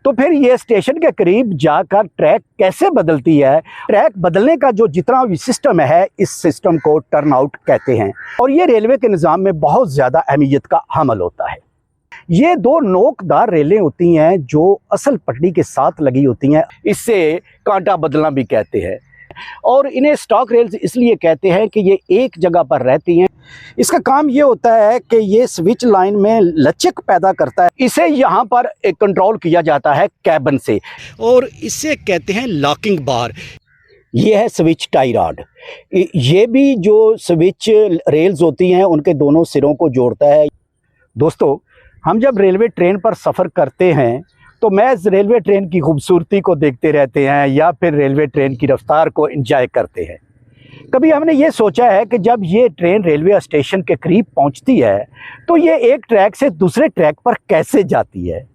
तो फिर ये स्टेशन के करीब जाकर ट्रैक कैसे बदलती है। ट्रैक बदलने का जो जितना भी सिस्टम है, इस सिस्टम को टर्न आउट कहते हैं और ये रेलवे के निज़ाम में बहुत ज़्यादा अहमियत का हामिल होता है। ये दो नोकदार रेलें होती हैं जो असल पटरी के साथ लगी होती हैं, इससे कांटा बदलना भी कहते हैं और इन्हें स्टॉक रेल्स इसलिए कहते हैं कि ये एक जगह पर रहती हैं। इसका काम ये होता है कि ये स्विच लाइन में लचक पैदा करता है। इसे यहाँ पर एक कंट्रोल किया जाता है कैबन से और इसे कहते हैं लॉकिंग बार। ये है स्विच टाई रॉड। ये भी जो स्विच रेल्स होती हैं उनके दोनों सिरों को जोड़ता है। दोस्तों, हम जब रेलवे ट्रेन पर सफ़र करते हैं तो महज रेलवे ट्रेन की खूबसूरती को देखते रहते हैं या फिर रेलवे ट्रेन की रफ्तार को एंजॉय करते हैं। कभी हमने ये सोचा है कि जब ये ट्रेन रेलवे स्टेशन के करीब पहुंचती है तो ये एक ट्रैक से दूसरे ट्रैक पर कैसे जाती है।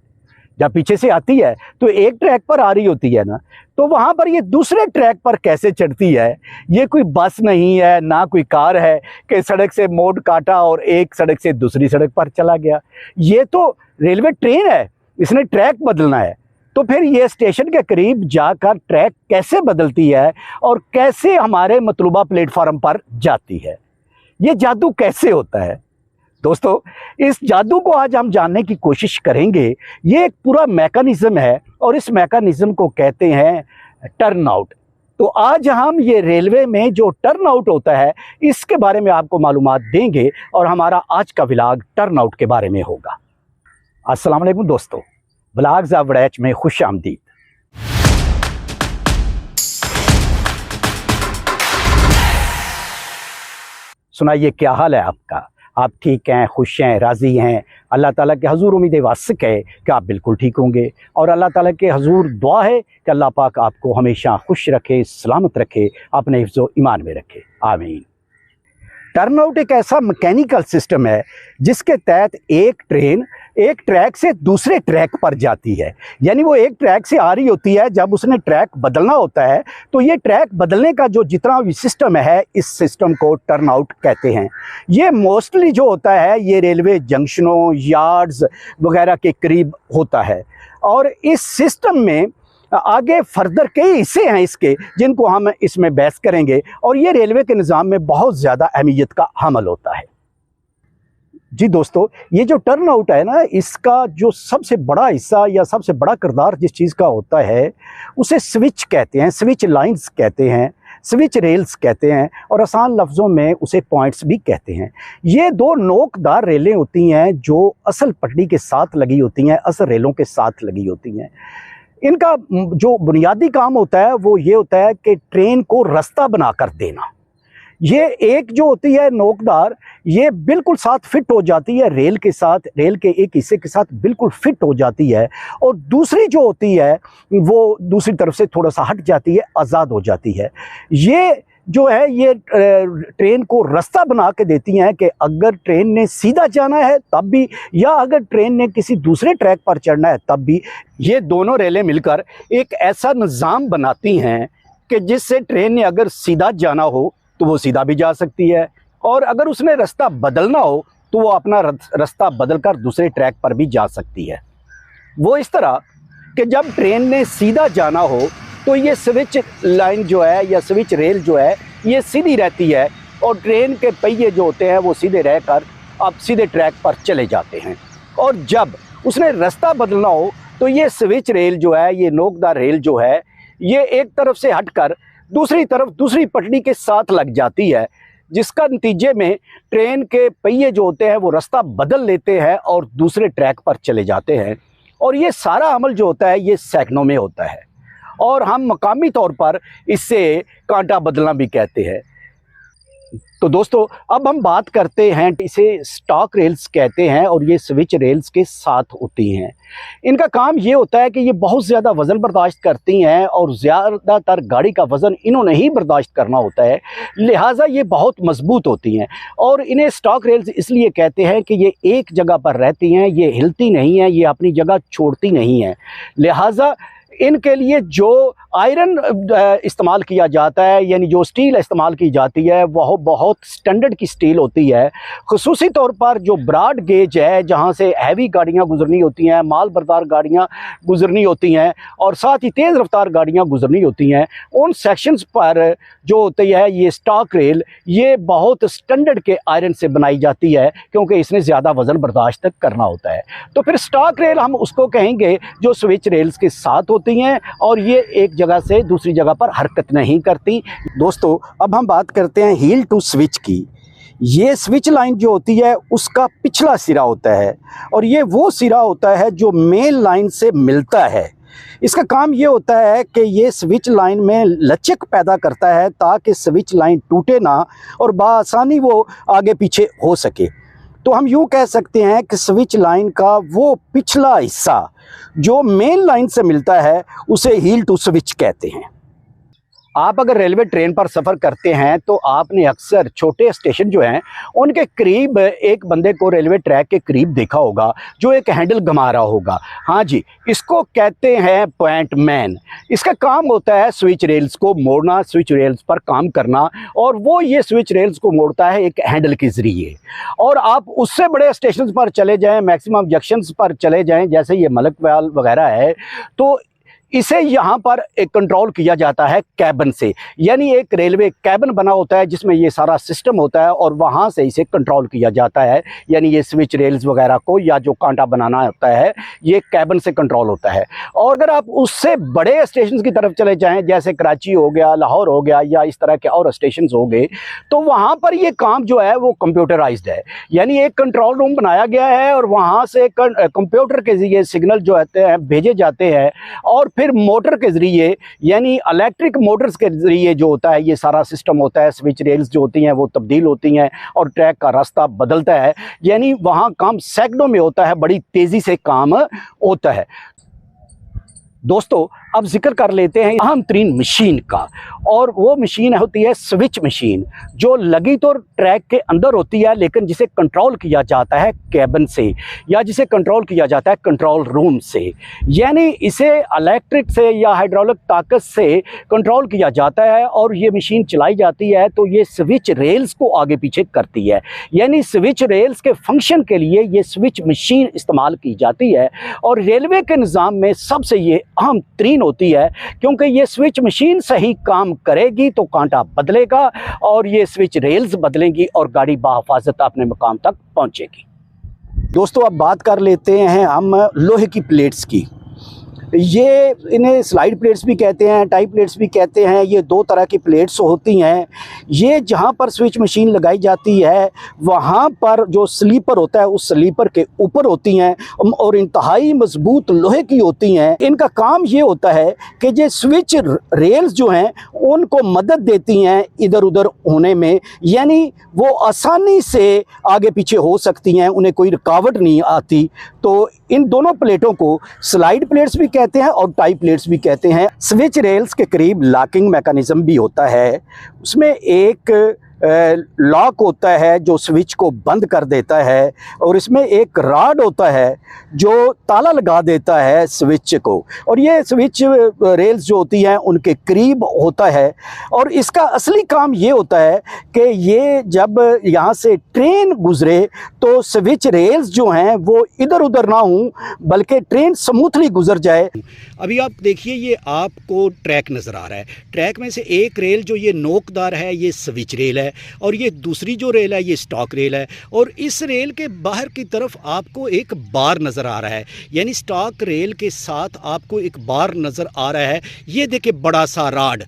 जब पीछे से आती है तो एक ट्रैक पर आ रही होती है ना, तो वहाँ पर ये दूसरे ट्रैक पर कैसे चढ़ती है। ये कोई बस नहीं है, ना कोई कार है कि सड़क से मोड़ काटा और एक सड़क से दूसरी सड़क पर चला गया। ये तो रेलवे ट्रेन है, इसने ट्रैक बदलना है। तो फिर ये स्टेशन के करीब जाकर ट्रैक कैसे बदलती है और कैसे हमारे मतलूबा प्लेटफार्म पर जाती है, ये जादू कैसे होता है। दोस्तों, इस जादू को आज हम जानने की कोशिश करेंगे। ये एक पूरा मैकेनिज्म है और इस मैकेनिज्म को कहते हैं टर्न आउट। तो आज हम ये रेलवे में जो टर्न आउट होता है इसके बारे में आपको मालूमात देंगे और हमारा आज का व्लॉग टर्न आउट के बारे में होगा। अस्सलाम वालेकुम दोस्तों, व्लॉग्स ऑफ वड़ैच में खुश आमदीद। सुनाइए, क्या हाल है आपका? आप ठीक हैं, खुश हैं, राज़ी हैं? अल्लाह ताला के हजूर उम्मीद वासिक है कि आप बिल्कुल ठीक होंगे और अल्लाह ताला के हजूर दुआ है कि अल्लाह पाक आपको हमेशा खुश रखे, सलामत रखे, अपने हिफ्ज़ व ईमान में रखे, आमीन। टर्न आउट एक ऐसा मैकेनिकल सिस्टम है जिसके तहत एक ट्रेन एक ट्रैक से दूसरे ट्रैक पर जाती है। यानी वो एक ट्रैक से आ रही होती है, जब उसने ट्रैक बदलना होता है तो ये ट्रैक बदलने का जो जितना भी सिस्टम है, इस सिस्टम को टर्न आउट कहते हैं। ये मोस्टली जो होता है ये रेलवे जंक्शनों, यार्ड्स वगैरह के करीब होता है और इस सिस्टम में आगे फर्दर कई हिस्से हैं इसके जिनको हम इसमें बहस करेंगे और ये रेलवे के निज़ाम में बहुत ज़्यादा अहमियत का हामिल होता है। जी दोस्तों, ये जो टर्न आउट है ना, इसका जो सबसे बड़ा हिस्सा या सबसे बड़ा किरदार जिस चीज़ का होता है उसे स्विच कहते हैं, स्विच लाइंस कहते हैं, स्विच रेल्स कहते हैं और आसान लफ्ज़ों में उसे पॉइंट्स भी कहते हैं। ये दो नोकदार रेलें होती हैं जो असल पटरी के साथ लगी होती हैं, असल रेलों के साथ लगी होती हैं। इनका जो बुनियादी काम होता है वो ये होता है कि ट्रेन को रास्ता बना कर देना। ये एक जो होती है नोकदार, ये बिल्कुल साथ फिट हो जाती है रेल के साथ, रेल के एक हिस्से के साथ बिल्कुल फिट हो जाती है और दूसरी जो होती है वो दूसरी तरफ से थोड़ा सा हट जाती है, आज़ाद हो जाती है। ये जो है ये ट्रेन को रास्ता बना के देती हैं कि अगर ट्रेन ने सीधा जाना है तब भी, या अगर ट्रेन ने किसी दूसरे ट्रैक पर चढ़ना है तब भी। ये दोनों रेलें मिलकर एक ऐसा निज़ाम बनाती हैं कि जिससे ट्रेन ने अगर सीधा जाना हो तो वो सीधा भी जा सकती है और अगर उसने रास्ता बदलना हो तो वो अपना रास्ता बदलकर दूसरे ट्रैक पर भी जा सकती है। वो इस तरह कि जब ट्रेन ने सीधा जाना हो तो ये स्विच लाइन जो है या स्विच रेल जो है ये सीधी रहती है और ट्रेन के पहिए जो होते हैं वो सीधे रहकर अब सीधे ट्रैक पर चले जाते हैं। और जब उसने रास्ता बदलना हो तो ये स्विच रेल जो है, ये नोकदार रेल जो है, ये एक तरफ से हटकर दूसरी तरफ दूसरी पटरी के साथ लग जाती है, जिसका नतीजे में ट्रेन के पहिए जो होते हैं वो रास्ता बदल लेते हैं और दूसरे ट्रैक पर चले जाते हैं। और ये सारा अमल जो होता है ये सेकंडों में होता है और हम मकामी तौर पर इससे कांटा बदलना भी कहते हैं। तो दोस्तों, अब हम बात करते हैं, इसे स्टॉक रेल्स कहते हैं और ये स्विच रेल्स के साथ होती हैं। इनका काम ये होता है कि ये बहुत ज़्यादा वज़न बर्दाश्त करती हैं और ज़्यादातर गाड़ी का वज़न इन्होंने ही बर्दाश्त करना होता है, लिहाजा ये बहुत मजबूत होती हैं और इन्हें स्टॉक रेल्स इसलिए कहते हैं कि ये एक जगह पर रहती हैं, ये हिलती नहीं हैं, ये अपनी जगह छोड़ती नहीं हैं। लिहाजा इनके लिए जो आयरन इस्तेमाल किया जाता है, यानी जो स्टील इस्तेमाल की जाती है, वह बहुत स्टैंडर्ड की स्टील होती है। खुसूसी तौर पर जो ब्रॉड गेज है, जहाँ से हैवी गाड़ियाँ गुजरनी होती हैं, माल बरदार गाड़ियाँ गुजरनी होती हैं और साथ ही तेज़ रफ्तार गाड़ियाँ गुजरनी होती हैं, उन सेक्शंस पर जो होती है ये स्टॉक रेल, ये बहुत स्टैंडर्ड के आयरन से बनाई जाती है, क्योंकि इसने ज़्यादा वज़न बर्दाश्त करना होता है। तो फिर स्टॉक रेल हम उसको कहेंगे जो स्विच रेल्स के साथ होती हैं और ये एक जगह से दूसरी जगह पर हरकत नहीं करती। दोस्तों, अब हम बात करते हैं हील टू स्विच की। ये स्विच लाइन जो होती है उसका पिछला सिरा होता है और ये वो सिरा होता है जो मेन लाइन से मिलता है। इसका काम ये होता है कि ये स्विच लाइन में लचक पैदा करता है ताकि स्विच लाइन टूटे ना और बआसानी वो आगे पीछे हो सके। तो हम यूँ कह सकते हैं कि स्विच लाइन का वो पिछला हिस्सा जो मेन लाइन से मिलता है उसे हील टू स्विच कहते हैं। आप अगर रेलवे ट्रेन पर सफ़र करते हैं तो आपने अक्सर छोटे स्टेशन जो हैं उनके करीब एक बंदे को रेलवे ट्रैक के करीब देखा होगा जो एक हैंडल घुमा रहा होगा। हाँ जी, इसको कहते हैं पॉइंट मैन। इसका काम होता है स्विच रेल्स को मोड़ना, स्विच रेल्स पर काम करना, और वो ये स्विच रेल्स को मोड़ता है एक हैंडल के ज़रिए। और आप उससे बड़े स्टेशन पर चले जाएँ, मैक्सिमम जंक्शंस पर चले जाएँ, जैसे ये मलकवाल वगैरह है, तो इसे यहाँ पर एक कंट्रोल किया जाता है कैबिन से, यानी एक रेलवे कैबिन बना होता है जिसमें ये सारा सिस्टम होता है और वहाँ से इसे कंट्रोल किया जाता है। यानी ये स्विच रेल्स वगैरह को या जो कांटा बनाना होता है ये कैबिन से कंट्रोल होता है। और अगर आप उससे बड़े स्टेशन की तरफ चले जाएँ, जैसे कराची हो गया, लाहौर हो गया, या इस तरह के और स्टेशन हो गए, तो वहाँ पर ये काम जो है वो कंप्यूटराइज्ड है। यानी एक कंट्रोल रूम बनाया गया है और वहाँ से कंप्यूटर के जरिए सिग्नल जो होते हैं भेजे जाते हैं और फिर मोटर के ज़रिए, यानी इलेक्ट्रिक मोटर्स के ज़रिए जो होता है ये सारा सिस्टम होता है। स्विच रेल्स जो होती हैं वो तब्दील होती हैं और ट्रैक का रास्ता बदलता है, यानी वहाँ काम सेकंडों में होता है, बड़ी तेज़ी से काम होता है। दोस्तों, अब जिक्र कर लेते हैं अहम तरीन मशीन का, और वो मशीन होती है स्विच मशीन, जो लगी तो ट्रैक के अंदर होती है लेकिन जिसे कंट्रोल किया जाता है कैबिन से, या जिसे कंट्रोल किया जाता है कंट्रोल रूम से। यानी इसे इलेक्ट्रिक से या हाइड्रोलिक ताकत से कंट्रोल किया जाता है और ये मशीन चलाई जाती है तो ये स्विच रेल्स को आगे पीछे करती है। यानी स्विच रेल्स के फंक्शन के लिए ये स्विच मशीन इस्तेमाल की जाती है और रेलवे के निज़ाम में सबसे ये अहम तरीन होती है, क्योंकि ये स्विच मशीन सही काम करेगी तो कांटा बदलेगा और ये स्विच रेल्स बदलेंगी और गाड़ी बाहिफाजत अपने मुकाम तक पहुंचेगी। दोस्तों, अब बात कर लेते हैं हम लोहे की प्लेट्स की। ये इन्हें स्लाइड प्लेट्स भी कहते हैं, टाई प्लेट्स भी कहते हैं। ये दो तरह की प्लेट्स होती हैं। ये जहाँ पर स्विच मशीन लगाई जाती है वहाँ पर जो स्लीपर होता है उस स्लीपर के ऊपर होती हैं और इंतहाई मजबूत लोहे की होती हैं। इनका काम ये होता है कि ये स्विच रेल्स जो हैं उनको मदद देती हैं इधर उधर होने में, यानी वो आसानी से आगे पीछे हो सकती हैं, उन्हें कोई रुकावट नहीं आती। तो इन दोनों प्लेटों को स्लाइड प्लेट्स भी कहते हैं और टाई प्लेट्स भी कहते हैं। स्विच रेल्स के करीब लॉकिंग मैकेनिज्म भी होता है। उसमें एक लॉक होता है जो स्विच को बंद कर देता है और इसमें एक रॉड होता है जो ताला लगा देता है स्विच को, और ये स्विच रेल्स जो होती हैं उनके करीब होता है। और इसका असली काम ये होता है कि ये जब यहाँ से ट्रेन गुजरे तो स्विच रेल्स जो हैं वो इधर उधर ना हों बल्कि ट्रेन स्मूथली गुजर जाए। अभी आप देखिए, ये आपको ट्रैक नज़र आ रहा है। ट्रैक में से एक रेल जो ये नोकदार है ये स्विच रेल है और ये दूसरी जो रेल है ये स्टॉक रेल है, और इस रेल के बाहर की तरफ आपको एक बार नज़र आ रहा है, यानी स्टॉक रेल के साथ आपको एक बार नज़र आ रहा है। ये देखिए बड़ा सा राड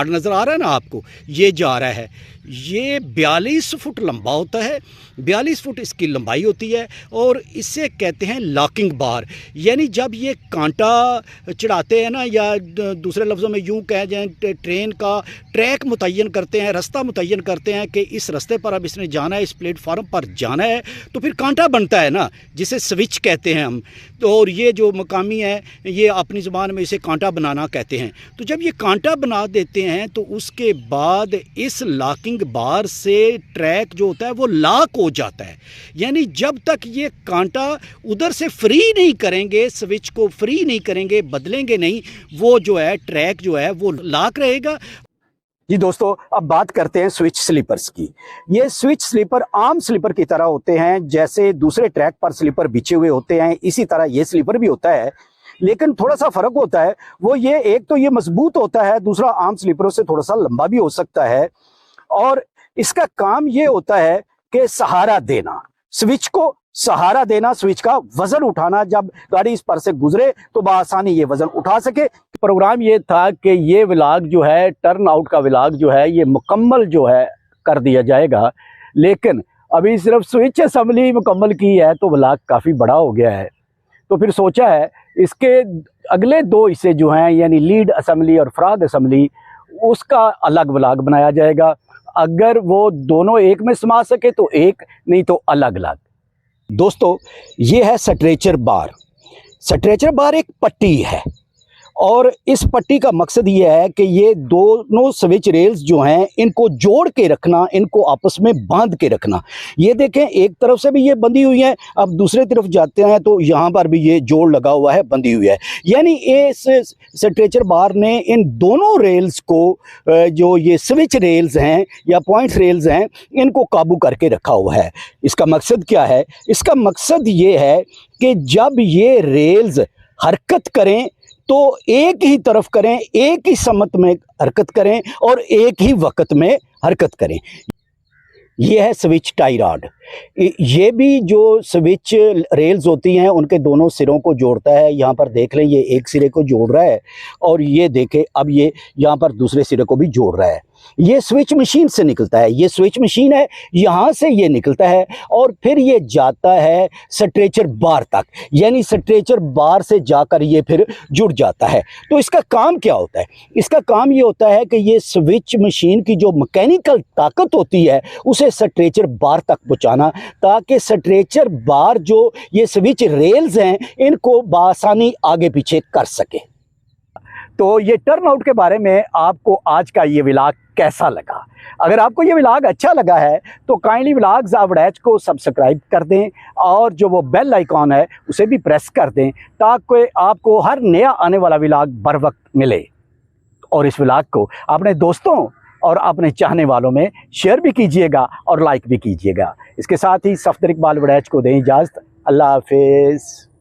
नज़र आ रहा है ना आपको, ये जा रहा है। ये 42 फुट लंबा होता है, 42 फुट इसकी लंबाई होती है और इसे कहते हैं लॉकिंग बार। यानी जब ये कांटा चढ़ाते हैं ना, या दूसरे लफ्ज़ों में यूँ कह जाए ट्रेन का ट्रैक मुतय्यन करते हैं, रास्ता मुतय्यन करते हैं कि इस रास्ते पर अब इसने जाना है, इस प्लेटफार्म पर जाना है, तो फिर कांटा बनता है ना जिसे स्विच कहते हैं हम। तो और ये जो मकामी है ये अपनी ज़ुबान में इसे कांटा बनाना कहते हैं। तो जब ये कांटा बना देते हैं तो उसके बाद इस लॉकिंग स्विंग बार से ट्रैक जो होता है वो लॉक हो जाता है। यानी जब तक ये कांटा उधर से फ्री नहीं करेंगे, स्विच को फ्री नहीं करेंगे, बदलेंगे नहीं, वो जो है ट्रैक जो है वो लॉक रहेगा। जी दोस्तों, अब बात करते हैं स्विच स्लीपर्स की। ये स्विच स्लीपर आम स्लीपर की तरह होते हैं, जैसे दूसरे ट्रैक पर स्लीपर बिछे हुए होते हैं इसी तरह ये स्लीपर भी होता है, लेकिन थोड़ा सा फर्क होता है। वो ये एक तो ये मजबूत होता है, दूसरा आम स्लीपरों से थोड़ा सा लंबा भी हो सकता है। और इसका काम ये होता है कि सहारा देना, स्विच को सहारा देना, स्विच का वजन उठाना। जब गाड़ी इस पर से गुजरे तो बआसानी ये वजन उठा सके। प्रोग्राम ये था कि ये व्लॉग जो है, टर्न आउट का व्लॉग जो है, ये मुकम्मल जो है कर दिया जाएगा, लेकिन अभी सिर्फ स्विच असेंबली मुकम्मल की है तो व्लॉग काफ़ी बड़ा हो गया है। तो फिर सोचा है इसके अगले 2 हिस्से जो हैं, यानी लीड असेंबली और फ्रॉग असेंबली, उसका अलग व्लॉग बनाया जाएगा। अगर वो दोनों एक में समा सके तो एक, नहीं तो अलग अलग। दोस्तों, ये है स्ट्रेचर बार। स्ट्रेचर बार एक पट्टी है और इस पट्टी का मकसद ये है कि ये दोनों स्विच रेल्स जो हैं इनको जोड़ के रखना, इनको आपस में बांध के रखना। ये देखें, एक तरफ से भी ये बंधी हुई है, अब दूसरे तरफ जाते हैं तो यहाँ पर भी ये जोड़ लगा हुआ है, बंधी हुई है। यानी इस स्ट्रेचर बार ने इन दोनों रेल्स को, जो ये स्विच रेल्स हैं या पॉइंट रेल्स हैं, इनको काबू करके रखा हुआ है। इसका मकसद क्या है? इसका मकसद ये है कि जब ये रेल्स हरकत करें तो एक ही तरफ करें, एक ही समत में हरकत करें और एक ही वक्त में हरकत करें। ये है स्विच टाई रॉड। ये भी जो स्विच रेल्स होती हैं उनके दोनों सिरों को जोड़ता है। यहाँ पर देख लें, ये एक सिरे को जोड़ रहा है और ये देखें अब ये यहाँ पर दूसरे सिरे को भी जोड़ रहा है। ये स्विच मशीन से निकलता है, ये स्विच मशीन है, यहाँ से ये निकलता है और फिर ये जाता है स्ट्रेचर बार तक, यानी स्ट्रेचर बार से जाकर ये फिर जुड़ जाता है। तो इसका काम क्या होता है? इसका काम ये होता है कि ये स्विच मशीन की जो मैकेनिकल ताकत होती है उसे स्ट्रेचर बार तक पहुँचाना, ताकि स्ट्रेचर बार जो ये स्विच रेल्स हैं इनको बआसानी आगे पीछे कर सके। तो ये टर्न आउट के बारे में आपको आज का ये व्लॉग कैसा लगा? अगर आपको ये व्लॉग अच्छा लगा है तो काइंडली व्लॉग्स ऑफ वड़ैच को सब्सक्राइब कर दें और जो वो बेल आइकॉन है उसे भी प्रेस कर दें, ताकि आपको हर नया आने वाला व्लॉग बर वक्त मिले। और इस व्लॉग को अपने दोस्तों और अपने चाहने वालों में शेयर भी कीजिएगा और लाइक भी कीजिएगा। इसके साथ ही सफदर इकबाल वड़ैच को दें इजाज़त। अल्लाह हाफिज़।